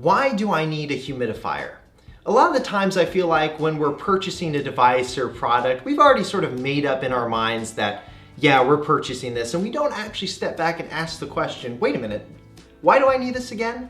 Why do I need a humidifier? A lot of the times I feel like when we're purchasing a device or product, we've already sort of made up in our minds that, yeah, we're purchasing this, and we don't actually step back and ask the question, wait a minute, why do I need this again?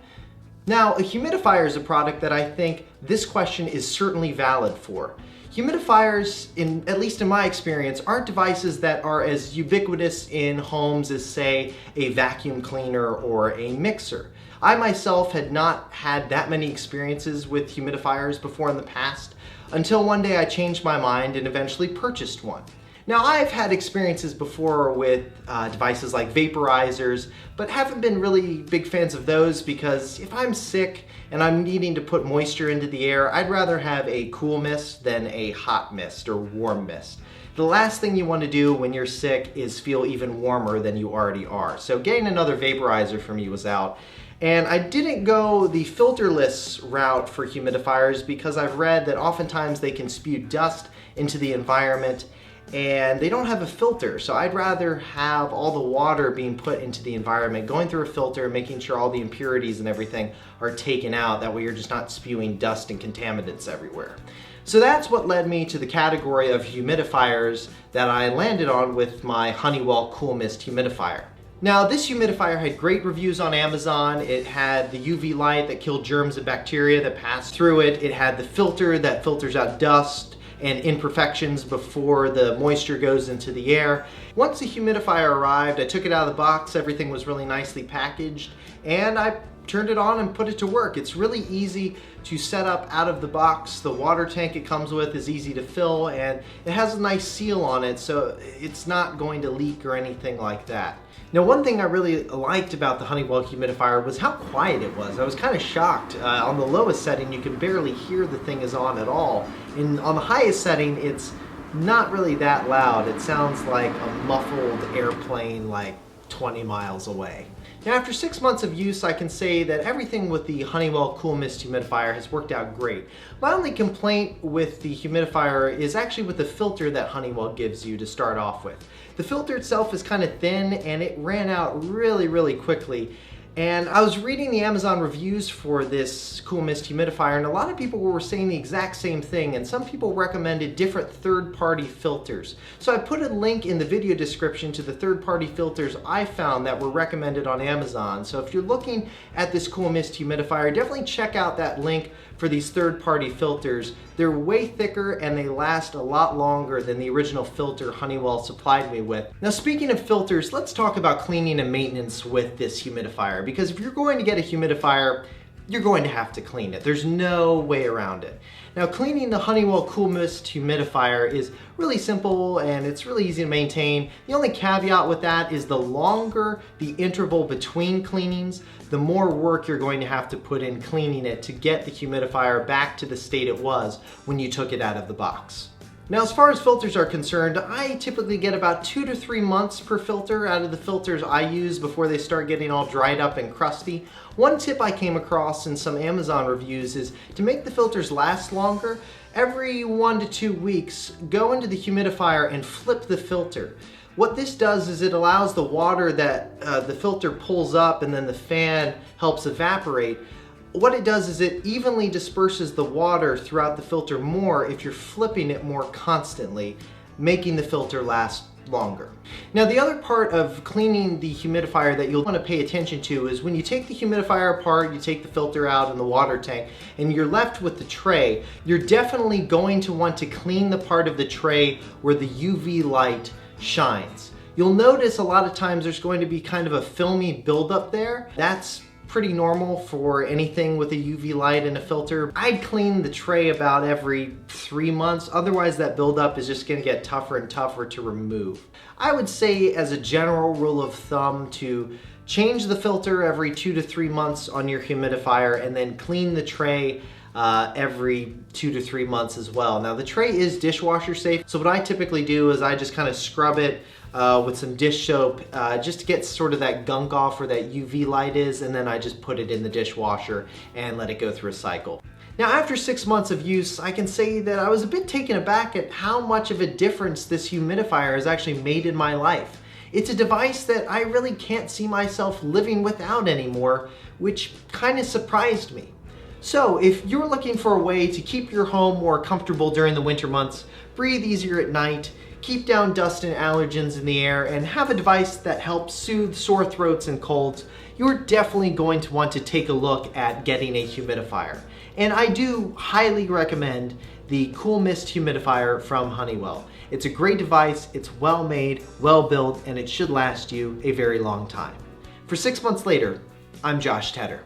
Now, a humidifier is a product that I think this question is certainly valid for. Humidifiers, at least in my experience, aren't devices that are as ubiquitous in homes as, say, a vacuum cleaner or a mixer. I myself had not had that many experiences with humidifiers before in the past, until one day I changed my mind and eventually purchased one. Now, I've had experiences before with devices like vaporizers, but haven't been really big fans of those because if I'm sick and I'm needing to put moisture into the air, I'd rather have a cool mist than a hot mist or warm mist. The last thing you want to do when you're sick is feel even warmer than you already are. So getting another vaporizer for me was out. And I didn't go the filterless route for humidifiers because I've read that oftentimes they can spew dust into the environment and they don't have a filter. So I'd rather have all the water being put into the environment, going through a filter, making sure all the impurities and everything are taken out. That way you're just not spewing dust and contaminants everywhere. So that's what led me to the category of humidifiers that I landed on with my Honeywell Cool Mist Humidifier. Now, this humidifier had great reviews on Amazon. It had the UV light that killed germs and bacteria that passed through it. It had the filter that filters out dust and imperfections before the moisture goes into the air. Once the humidifier arrived, I took it out of the box. Everything was really nicely packaged, and I turned it on and put it to work. It's really easy to set up out of the box. The water tank it comes with is easy to fill, and it has a nice seal on it, so it's not going to leak or anything like that. Now, one thing I really liked about the Honeywell humidifier was how quiet it was. I was kind of shocked. On the lowest setting, you can barely hear the thing is on at all. And on the highest setting, it's not really that loud. It sounds like a muffled airplane like 20 miles away. Now, after 6 months of use, I can say that everything with the Honeywell Cool Mist Humidifier has worked out great. My only complaint with the humidifier is actually with the filter that Honeywell gives you to start off with. The filter itself is kind of thin and it ran out really quickly. And I was reading the Amazon reviews for this Cool Mist Humidifier, and a lot of people were saying the exact same thing, and some people recommended different third-party filters. So I put a link in the video description to the third-party filters I found that were recommended on Amazon. So if you're looking at this Cool Mist Humidifier, definitely check out that link for these third-party filters. They're way thicker and they last a lot longer than the original filter Honeywell supplied me with. Now, speaking of filters, let's talk about cleaning and maintenance with this humidifier, because if you're going to get a humidifier, you're going to have to clean it. There's no way around it. Now, cleaning the Honeywell Cool Mist Humidifier is really simple and it's really easy to maintain. The only caveat with that is the longer the interval between cleanings, the more work you're going to have to put in cleaning it to get the humidifier back to the state it was when you took it out of the box. Now, as far as filters are concerned, I typically get about 2 to 3 months per filter out of the filters I use before they start getting all dried up and crusty. One tip I came across in some Amazon reviews is to make the filters last longer, every 1 to 2 weeks, go into the humidifier and flip the filter. What this does is it allows the water that the filter pulls up and then the fan helps evaporate. What it does is it evenly disperses the water throughout the filter more if you're flipping it more constantly, making the filter last longer. Now, the other part of cleaning the humidifier that you'll want to pay attention to is when you take the humidifier apart, you take the filter out and the water tank, and you're left with the tray, you're definitely going to want to clean the part of the tray where the UV light shines. You'll notice a lot of times there's going to be kind of a filmy buildup there. That's pretty normal for anything with a UV light and a filter. I'd clean the tray about every 3 months, otherwise that buildup is just going to get tougher and tougher to remove. I would say as a general rule of thumb to change the filter every 2 to 3 months on your humidifier and then clean the tray every 2 to 3 months as well. Now, the tray is dishwasher safe, so what I typically do is I just kind of scrub it with some dish soap just to get sort of that gunk off where that UV light is, and then I just put it in the dishwasher and let it go through a cycle. Now, after 6 months of use, I can say that I was a bit taken aback at how much of a difference this humidifier has actually made in my life. It's a device that I really can't see myself living without anymore, which kind of surprised me. So if you're looking for a way to keep your home more comfortable during the winter months, breathe easier at night, keep down dust and allergens in the air, and have a device that helps soothe sore throats and colds, you're definitely going to want to take a look at getting a humidifier. And I do highly recommend the Cool Mist Humidifier from Honeywell. It's a great device, it's well made, well built, and it should last you a very long time. For 6 months later, I'm Josh Tedder.